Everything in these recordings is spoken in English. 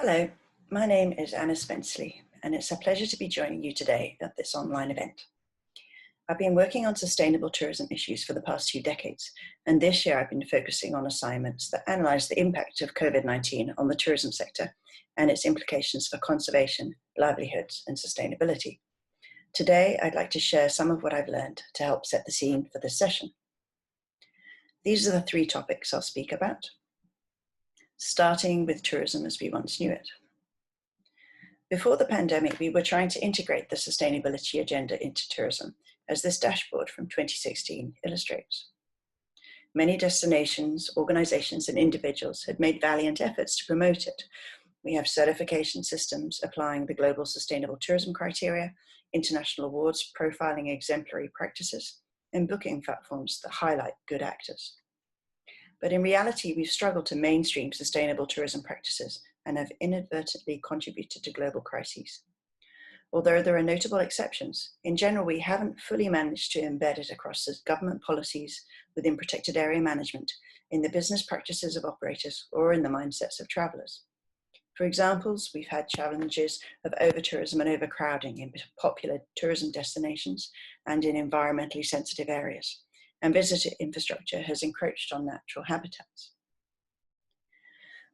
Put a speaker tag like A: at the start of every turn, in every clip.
A: Hello, my name is Anna Spenceley, and it's a pleasure to be joining you today at this online event. I've been working on sustainable tourism issues for the past 2 decades, and this year I've been focusing on assignments that analyse the impact of COVID-19 on the tourism sector and its implications for conservation, livelihoods, and sustainability. Today, I'd like to share some of what I've learned to help set the scene for this session. These are the 3 topics I'll speak about, starting with tourism as we once knew it. Before the pandemic, we were trying to integrate the sustainability agenda into tourism, as this dashboard from 2016 illustrates. Many destinations, organizations, and individuals had made valiant efforts to promote it. We have certification systems applying the global sustainable tourism criteria, international awards profiling exemplary practices, and booking platforms that highlight good actors. But in reality, we've struggled to mainstream sustainable tourism practices and have inadvertently contributed to global crises. Although there are notable exceptions, in general, we haven't fully managed to embed it across the government policies, within protected area management, in the business practices of operators, or in the mindsets of travelers. For examples, we've had challenges of over-tourism and overcrowding in popular tourism destinations and in environmentally sensitive areas, and visitor infrastructure has encroached on natural habitats.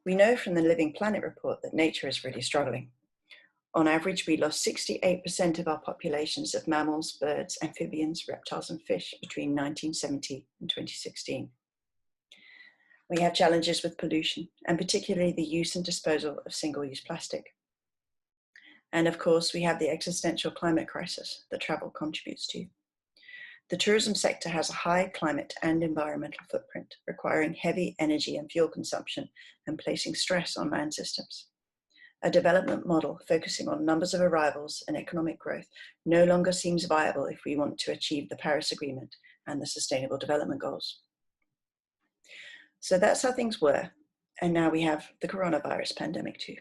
A: We know from the Living Planet report that nature is really struggling. On average, we lost 68% of our populations of mammals, birds, amphibians, reptiles, and fish between 1970 and 2016. We have challenges with pollution, and particularly the use and disposal of single-use plastic. And of course, we have the existential climate crisis that travel contributes to. The tourism sector has a high climate and environmental footprint, requiring heavy energy and fuel consumption and placing stress on land systems. A development model focusing on numbers of arrivals and economic growth no longer seems viable if we want to achieve the Paris Agreement and the Sustainable Development Goals. So that's how things were, and now we have the coronavirus pandemic too.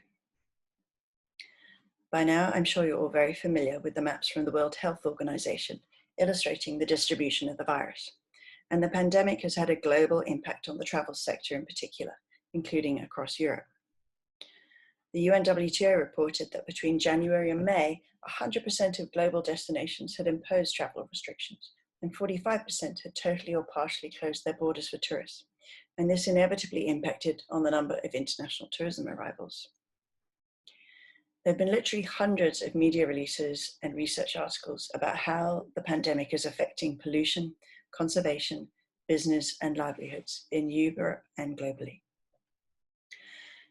A: By now, I'm sure you're all very familiar with the maps from the World Health Organization illustrating the distribution of the virus. And the pandemic has had a global impact on the travel sector in particular, including across Europe. The UNWTO reported that between January and May, 100% of global destinations had imposed travel restrictions, and 45% had totally or partially closed their borders for tourists. And this inevitably impacted on the number of international tourism arrivals. There have been literally hundreds of media releases and research articles about how the pandemic is affecting pollution, conservation, business, and livelihoods in Europe and globally.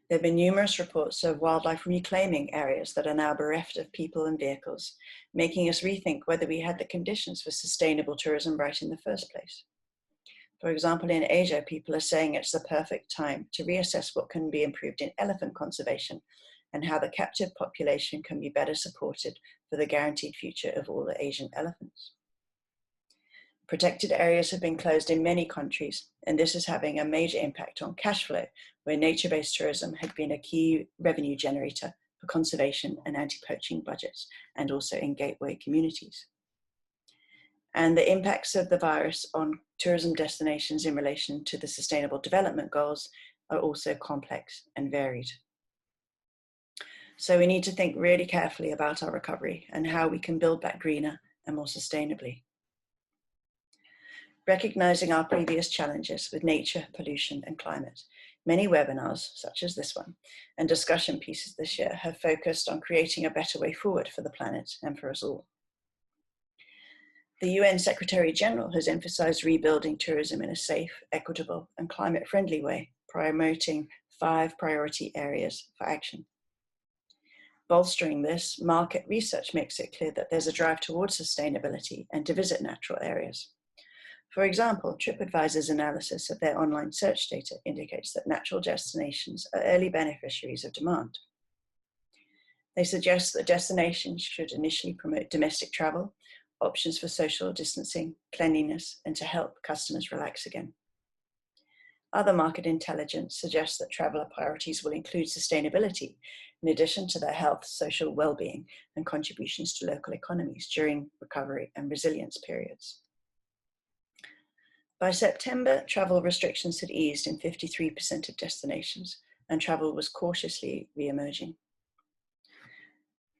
A: There have been numerous reports of wildlife reclaiming areas that are now bereft of people and vehicles, making us rethink whether we had the conditions for sustainable tourism right in the first place. For example, in Asia, people are saying it's the perfect time to reassess what can be improved in elephant conservation and how the captive population can be better supported for the guaranteed future of all the Asian elephants. Protected areas have been closed in many countries, and this is having a major impact on cash flow, where nature-based tourism had been a key revenue generator for conservation and anti-poaching budgets, and also in gateway communities. And the impacts of the virus on tourism destinations in relation to the Sustainable Development Goals are also complex and varied. So we need to think really carefully about our recovery and how we can build back greener and more sustainably. Recognizing our previous challenges with nature, pollution, and climate, many webinars, such as this one, and discussion pieces this year have focused on creating a better way forward for the planet and for us all. The UN Secretary General has emphasized rebuilding tourism in a safe, equitable, and climate-friendly way, promoting 5 priority areas for action. Bolstering this, market research makes it clear that there's a drive towards sustainability and to visit natural areas. For example, TripAdvisor's analysis of their online search data indicates that natural destinations are early beneficiaries of demand. They suggest that destinations should initially promote domestic travel, options for social distancing, cleanliness, and to help customers relax again. Other market intelligence suggests that traveller priorities will include sustainability, in addition to their health, social well-being, and contributions to local economies during recovery and resilience periods. By September, travel restrictions had eased in 53% of destinations, and travel was cautiously re-emerging.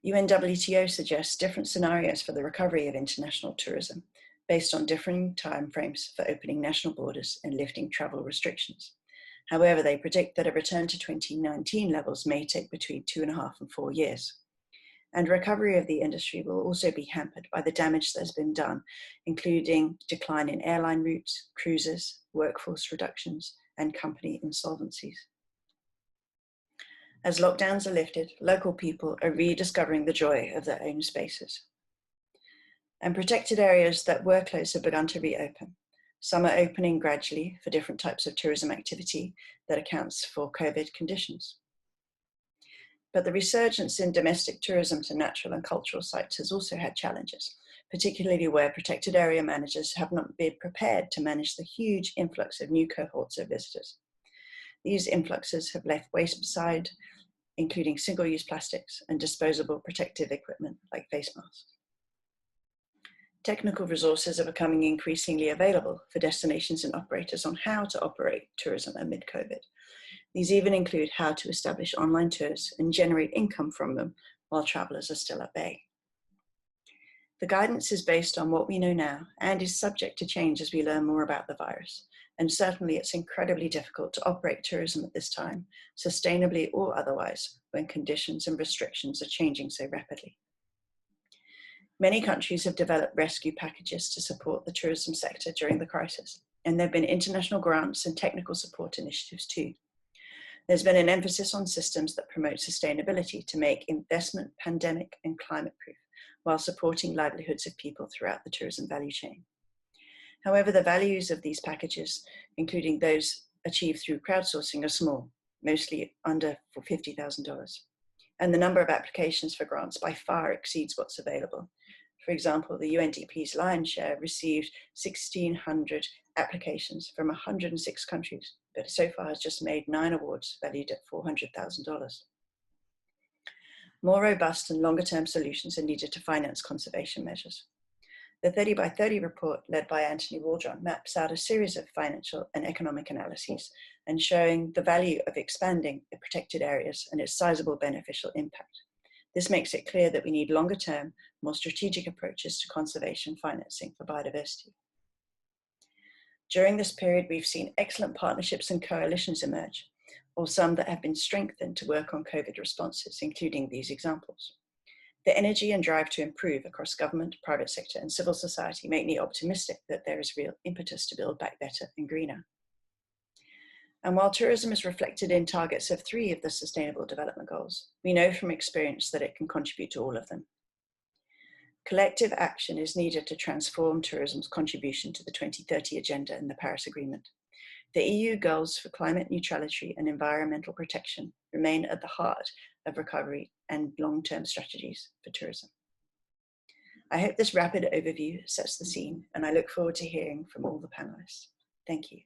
A: UNWTO suggests different scenarios for the recovery of international tourism based on differing timeframes for opening national borders and lifting travel restrictions. However, they predict that a return to 2019 levels may take between 2.5 and 4 years. And recovery of the industry will also be hampered by the damage that has been done, including decline in airline routes, cruises, workforce reductions, and company insolvencies. As lockdowns are lifted, local people are rediscovering the joy of their own spaces. And protected areas that were closed have begun to reopen. Some are opening gradually for different types of tourism activity that accounts for COVID conditions. But the resurgence in domestic tourism to natural and cultural sites has also had challenges, particularly where protected area managers have not been prepared to manage the huge influx of new cohorts of visitors. These influxes have left waste beside, including single-use plastics and disposable protective equipment like face masks. Technical resources are becoming increasingly available for destinations and operators on how to operate tourism amid COVID. These even include how to establish online tours and generate income from them while travelers are still at bay. The guidance is based on what we know now and is subject to change as we learn more about the virus. And certainly it's incredibly difficult to operate tourism at this time, sustainably or otherwise, when conditions and restrictions are changing so rapidly. Many countries have developed rescue packages to support the tourism sector during the crisis, and there have been international grants and technical support initiatives too. There's been an emphasis on systems that promote sustainability to make investment pandemic and climate-proof, while supporting livelihoods of people throughout the tourism value chain. However, the values of these packages, including those achieved through crowdsourcing, are small, mostly under $50,000. And the number of applications for grants by far exceeds what's available. For example, the UNDP's Lion's Share received 1,600 applications from 106 countries, but so far has just made 9 awards valued at $400,000. More robust and longer-term solutions are needed to finance conservation measures. The 30 by 30 report, led by Anthony Waldron, maps out a series of financial and economic analyses and showing the value of expanding the protected areas and its sizable beneficial impact. This makes it clear that we need longer-term, more strategic approaches to conservation financing for biodiversity. During this period, we've seen excellent partnerships and coalitions emerge, or some that have been strengthened to work on COVID responses, including these examples. The energy and drive to improve across government, private sector, and civil society make me optimistic that there is real impetus to build back better and greener. And while tourism is reflected in targets of 3 of the Sustainable Development Goals, we know from experience that it can contribute to all of them. Collective action is needed to transform tourism's contribution to the 2030 Agenda and the Paris Agreement. The EU goals for climate neutrality and environmental protection remain at the heart of recovery and long-term strategies for tourism. I hope this rapid overview sets the scene, and I look forward to hearing from all the panelists. Thank you.